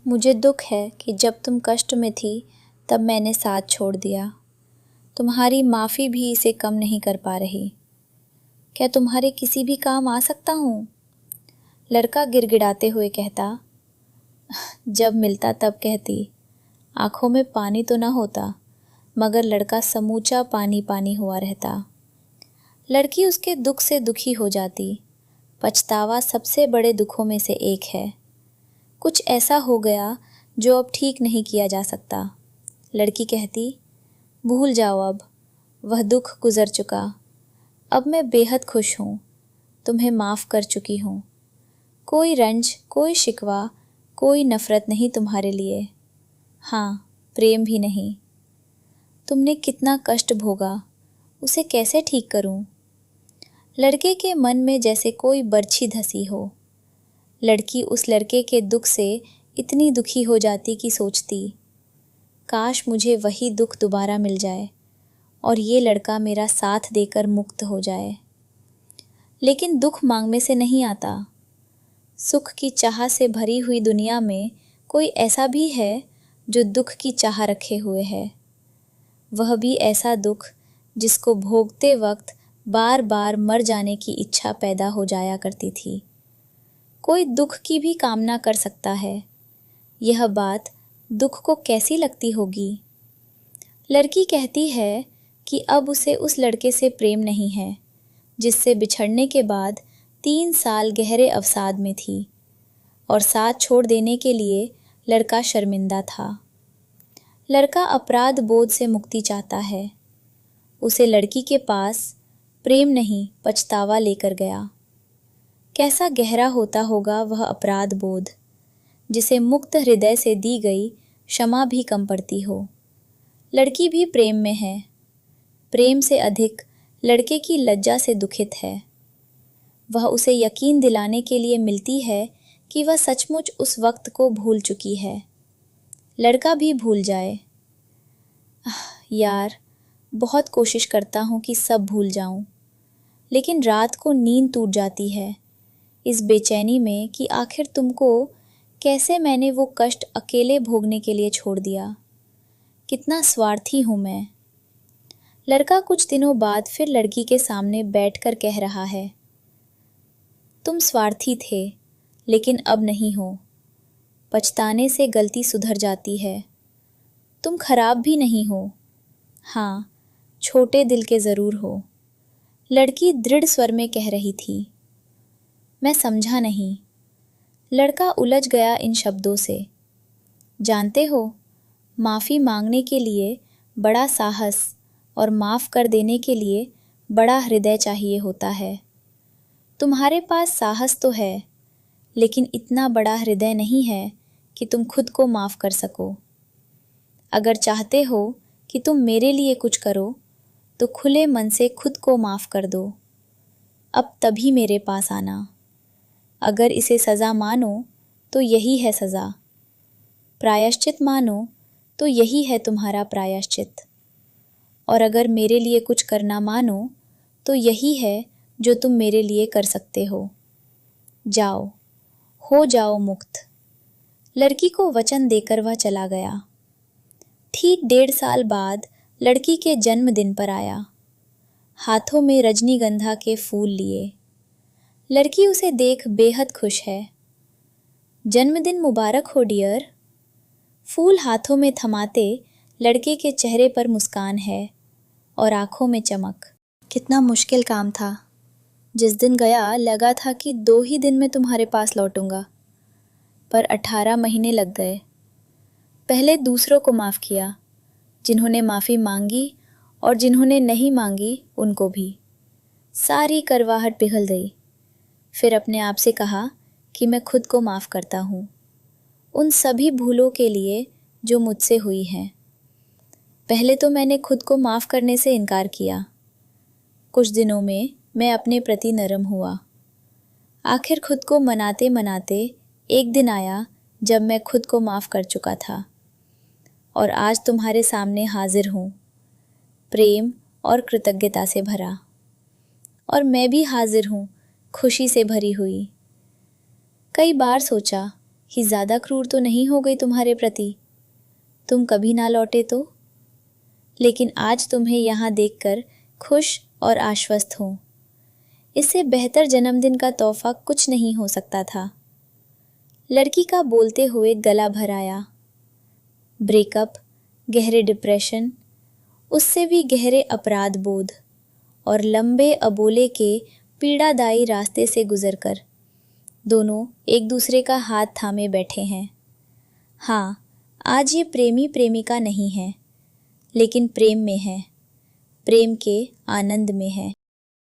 मुझे दुख है कि जब तुम कष्ट में थी तब मैंने साथ छोड़ दिया। तुम्हारी माफ़ी भी इसे कम नहीं कर पा रही। क्या तुम्हारे किसी भी काम आ सकता हूँ? लड़का गिड़गिड़ाते हुए कहता। जब मिलता तब कहती। आँखों में पानी तो न होता, मगर लड़का समूचा पानी पानी हुआ रहता। लड़की उसके दुख से दुखी हो जाती। पछतावा सबसे बड़े दुखों में से एक है। कुछ ऐसा हो गया जो अब ठीक नहीं किया जा सकता। लड़की कहती, भूल जाओ अब, वह दुख गुजर चुका। अब मैं बेहद खुश हूँ, तुम्हें माफ़ कर चुकी हूँ। कोई रंज, कोई शिकवा, कोई नफ़रत नहीं तुम्हारे लिए। हाँ, प्रेम भी नहीं। तुमने कितना कष्ट भोगा, उसे कैसे ठीक करूँ? लड़के के मन में जैसे कोई बरछी धसी हो। लड़की उस लड़के के दुख से इतनी दुखी हो जाती कि सोचती, काश मुझे वही दुख दोबारा मिल जाए और ये लड़का मेरा साथ देकर मुक्त हो जाए। लेकिन दुख मांगने से नहीं आता। सुख की चाह से भरी हुई दुनिया में कोई ऐसा भी है जो दुख की चाह रखे हुए है। वह भी ऐसा दुख जिसको भोगते वक्त बार बार मर जाने की इच्छा पैदा हो जाया करती थी। कोई दुख की भी कामना कर सकता है। यह बात दुख को कैसी लगती होगी? लड़की कहती है कि अब उसे उस लड़के से प्रेम नहीं है जिससे बिछड़ने के बाद 3 साल गहरे अवसाद में थी और साथ छोड़ देने के लिए लड़का शर्मिंदा था। लड़का अपराध बोध से मुक्ति चाहता है। उसे लड़की के पास प्रेम नहीं पछतावा लेकर गया। कैसा गहरा होता होगा वह अपराध बोध, जिसे मुक्त हृदय से दी गई क्षमा भी कम पड़ती हो। लड़की भी प्रेम में है। प्रेम से अधिक लड़के की लज्जा से दुखित है। वह उसे यकीन दिलाने के लिए मिलती है कि वह सचमुच उस वक्त को भूल चुकी है। लड़का भी भूल जाए। यार, बहुत कोशिश करता हूँ कि सब भूल जाऊँ, लेकिन रात को नींद टूट जाती है इस बेचैनी में कि आखिर तुमको कैसे मैंने वो कष्ट अकेले भोगने के लिए छोड़ दिया। कितना स्वार्थी हूँ मैं। लड़का कुछ दिनों बाद फिर लड़की के सामने बैठकर कह रहा है, तुम स्वार्थी थे, लेकिन अब नहीं हो। पछताने से गलती सुधर जाती है। तुम खराब भी नहीं हो। हाँ, छोटे दिल के ज़रूर हो। लड़की दृढ़ स्वर में कह रही थी। मैं समझा नहीं। लड़का उलझ गया इन शब्दों से। जानते हो, माफ़ी मांगने के लिए बड़ा साहस और माफ़ कर देने के लिए बड़ा हृदय चाहिए होता है। तुम्हारे पास साहस तो है, लेकिन इतना बड़ा हृदय नहीं है कि तुम खुद को माफ़ कर सको। अगर चाहते हो कि तुम मेरे लिए कुछ करो, तो खुले मन से खुद को माफ़ कर दो। अब तभी मेरे पास आना। अगर इसे सज़ा मानो तो यही है सज़ा। प्रायश्चित मानो तो यही है तुम्हारा प्रायश्चित। और अगर मेरे लिए कुछ करना मानो तो यही है जो तुम मेरे लिए कर सकते हो। जाओ, हो जाओ मुक्त। लड़की को वचन देकर वह चला गया। ठीक 1.5 साल बाद लड़की के जन्मदिन पर आया, हाथों में रजनीगंधा के फूल लिए। लड़की उसे देख बेहद खुश है। जन्मदिन मुबारक हो डियर। फूल हाथों में थमाते लड़के के चेहरे पर मुस्कान है और आंखों में चमक। कितना मुश्किल काम था। जिस दिन गया लगा था कि 2 ही दिन में तुम्हारे पास लौटूंगा, पर 18 महीने लग गए। पहले दूसरों को माफ़ किया, जिन्होंने माफ़ी मांगी, और जिन्होंने नहीं मांगी उनको भी। सारी करवाहट पिघल गई। फिर अपने आप से कहा कि मैं खुद को माफ़ करता हूँ, उन सभी भूलों के लिए जो मुझसे हुई हैं। पहले तो मैंने खुद को माफ़ करने से इनकार किया। कुछ दिनों में मैं अपने प्रति नरम हुआ। आखिर खुद को मनाते मनाते एक दिन आया जब मैं खुद को माफ़ कर चुका था, और आज तुम्हारे सामने हाजिर हूँ, प्रेम और कृतज्ञता से भरा। और मैं भी हाजिर हूँ, खुशी से भरी हुई। कई बार सोचा ही ज़्यादा क्रूर तो नहीं हो गई तुम्हारे प्रति? तुम कभी ना लौटे तो? लेकिन आज तुम्हें यहाँ देखकर खुश और आश्वस्त हूँ। इससे बेहतर जन्मदिन का तोहफा कुछ नहीं हो सकता था। लड़की का बोलते हुए गला भर आया। ब्रेकअप, गहरे डिप्रेशन, उससे भी गहरे अपराध बोध और लंबे अबोले के पीड़ादायी रास्ते से गुजरकर दोनों एक दूसरे का हाथ थामे बैठे हैं। हाँ, आज ये प्रेमी प्रेमिका नहीं है, लेकिन प्रेम में है, प्रेम के आनंद में है।